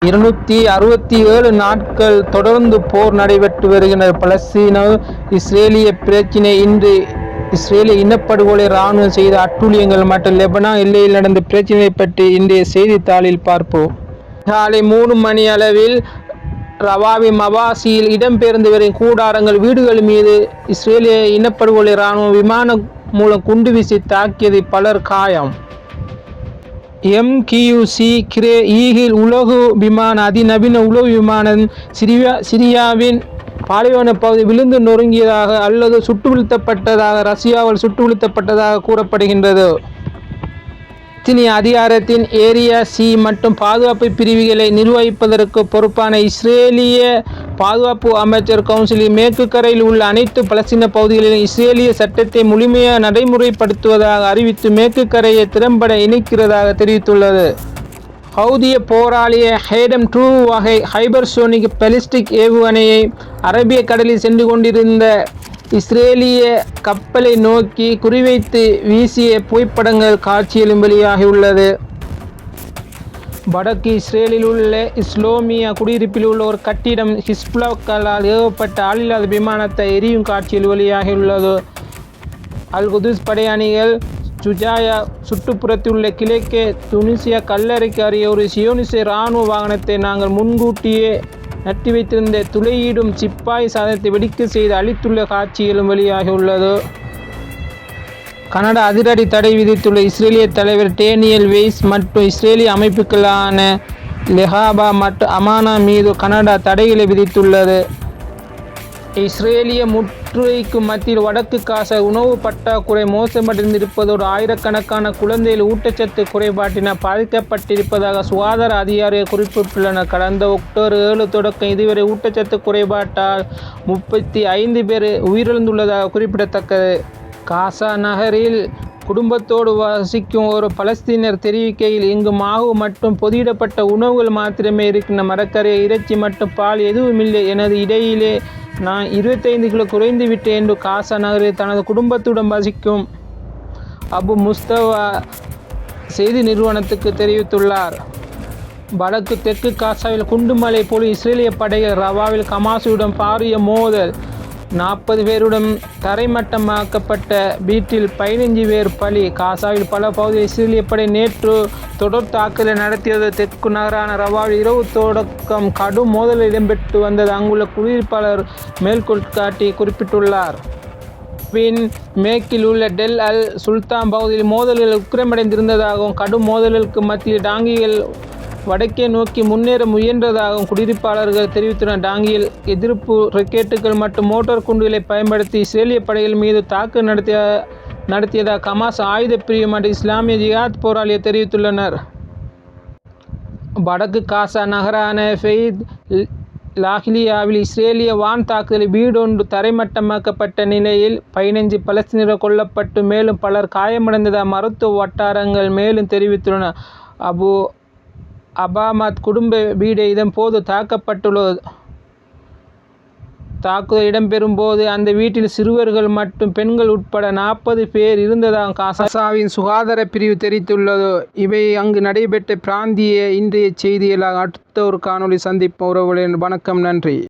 267 நாட்கள் தொடர்ந்து போர் நடைபெற்று வருகின்ற பலஸ்தீன இஸ்ரேலிய பிரச்சினை இன்று இஸ்ரேலிய இனப்படுகொலை இராணுவம் செய்த அட்டூழியங்கள் மற்றும் லெபனான் எல்லையில் நடந்த பிரச்சினை பற்றி இன்றைய செய்தித்தாளில் பார்ப்போம். காலை 3 மணி அளவில் ரவாவின் மவாசியில் இடம்பெயர்ந்து வரும் கூடாரங்கள் வீடுகள் மீது இஸ்ரேலிய இனப்படுகொலை இராணுவம் விமானம் மூலம் குண்டு வீசி தாக்கியதில் பலர் காயம். MQC கிரே ஈகிள் உலகு விமான அதிநவீன உளவு விமானம் சிரியாவின் பாலைவன பகுதி விழுந்து நொறுங்கியதாக அல்லது சுட்டு வீழ்த்தப்பட்டதாக ரஷ்யாவால் சுட்டு வீழ்த்தப்பட்டதாக கூறப்படுகின்றது. பலஸ்தீனிய அதிகாரத்தின் ஏரியா சி மற்றும் பாதுகாப்பு பிரிவுகளை நிர்வகிப்பதற்கு பொறுப்பான இஸ்ரேலிய பாதுகாப்பு அமைச்சர் கவுன்சில் மேற்கு கரையில் உள்ள அனைத்து பலஸ்தீன பகுதிகளிலும் இஸ்ரேலிய சட்டத்தை முழுமையாக நடைமுறைப்படுத்துவதாக அறிவித்து மேற்கு கரையை திறம்பட இணைக்கிறதாக தெரிவித்துள்ளது. ஹவுதிய போராளிய ஹேடம் 2 வகை ஹைபர்சோனிக் பாலிஸ்டிக் ஏவுகணையை அரபிய கடலில் சென்று கொண்டிருந்த இஸ்ரேலிய கப்பலை நோக்கி குறிவைத்து வீசிய புகைப்படங்கள் காட்சியிலும் வெளியாகியுள்ளது. வடக்கு இஸ்ரேலில் உள்ள இஸ்லாமிய குடியிருப்பில் உள்ள ஒரு கட்டிடம் ஹிஸ்புல்லாக்களால் ஏவப்பட்ட ஆளில்லாத விமானத்தை எரியும் காட்சியில் வெளியாகியுள்ளது. அல் குதுஸ் படையணிகள் ஜுஜாயா சுற்றுப்புறத்தில் உள்ள கிழக்கே துனிசியா கல்லறைக்கு அருகே ஒரு சியோனிச இராணுவ வாகனத்தை நாங்கள் முன்கூட்டியே நட்டி வைத்திருந்த துளையிடும் சிப்பாய் சாதனத்தை வெடிக்க செய்து அழித்துள்ள காட்சிகளும் வெளியாகியுள்ளது. கனடா அதிரடி தடை விதித்துள்ள இஸ்ரேலிய தலைவர் டேனியல் வெய்ஸ் மற்றும் இஸ்ரேலிய அமைப்புகளான லெஹாபா மற்றும் அமானா மீது கனடா தடைகளை விதித்துள்ளது. இஸ்ரேலிய முற்றுகைக்கு மத்தியில் வடக்கு காசா உணவு பற்றாக்குறை மோசமடைந்திருப்பதோடு ஆயிரக்கணக்கான குழந்தைகள் ஊட்டச்சத்து குறைபாட்டினால் பாதிக்கப்பட்டிருப்பதாக சுகாதார அதிகாரிகள் குறிப்பிட்டுள்ளனர். கடந்த அக்டோபர் 7 தொடக்கம் இதுவரை ஊட்டச்சத்து குறைபாட்டால் 35 பேர் உயிரிழந்துள்ளதாக குறிப்பிடத்தக்கது. காசா நகரில் குடும்பத்தோடு வசிக்கும் ஒரு பலஸ்தீனர் தெரிவிக்கையில், இங்கு மாவு மற்றும் பொதியிடப்பட்ட உணவுகள் மாத்திரமே இருக்கின்றன. மரக்கறி, இறைச்சி மற்றும் பால் எதுவுமில்லை. எனது இடையிலே நான் 25 கிலோ குறைந்து விட்டேன் என்று காசா நகரில் தனது குடும்பத்துடன் வசிக்கும் அபு முஸ்தவா செய்தி நிறுவனத்துக்கு தெரிவித்துள்ளார். வடக்கு தெற்கு காசாவில் குண்டுமழை போல் இஸ்ரேலிய படைகள் ரவாவில் ஹமாஸுடன் பாரிய மோதல். 40 பேருடன் தரைமட்டமாக்கப்பட்ட வீட்டில் 15 பேர் பலி. காசாவில் பல பகுதியில் இஸ்ரேலிய படை நேற்று தொடர் தாக்குதலை நடத்தியது. தெற்கு நகரான ரவாவில் இரவு தொடக்கம் கடும் மோதல் இடம்பெற்று வந்தது. அங்குள்ள குடியிருப்பாளர் மேற்கோள் காட்டி குறிப்பிட்டுள்ளார். மேற்கில் உள்ள டெல் அல் சுல்தான் பகுதியில் மோதல்கள் உக்கிரமடைந்திருந்ததாகவும் கடும் மோதல்களுக்கு மத்தியில் டாங்கிகள் வடக்கே நோக்கி முன்னேற முயன்றதாகவும் குடியிருப்பாளர்கள் தெரிவித்துள்ளனர். டாங்கியில் எதிர்ப்பு ராக்கெட்டுகள் மற்றும் மோட்டார் குண்டுகளை பயன்படுத்தி இஸ்ரேலிய படைகள் மீது தாக்குதல் நடத்தியதாக ஹமாஸ் ஆயுத பிரிவு மற்றும் இஸ்லாமிய ஜிஹாத் போராளிகள் தெரிவித்துள்ளனர். வடக்கு காசா நகரான ஃபெய்த் லாஹிலியாவில் இஸ்ரேலிய வான் தாக்குதலில் வீடொன்று தரைமட்டமாக்கப்பட்ட நிலையில் 15 பலஸ்தீனர்கள் கொல்லப்பட்டு மேலும் பலர் காயமடைந்ததாக மருத்துவ வட்டாரங்கள் மேலும் தெரிவித்துள்ளன. அபு அபாமத் குடும்ப வீடு இதன் போது தாக்கப்பட்டுள்ளது. தாக்குதல் இடம்பெறும் போது அந்த வீட்டில் சிறுவர்கள் மற்றும் பெண்கள் உட்பட 40 பேர் இருந்ததாக காசாவின் சுகாதார பிரிவு தெரிவித்துள்ளது. இவை அங்கு நடைபெற்ற பிராந்திய இன்றைய செய்திகளாக. அடுத்த ஒரு காணொளி சந்திப்போம். உறவுகளே, வணக்கம், நன்றி.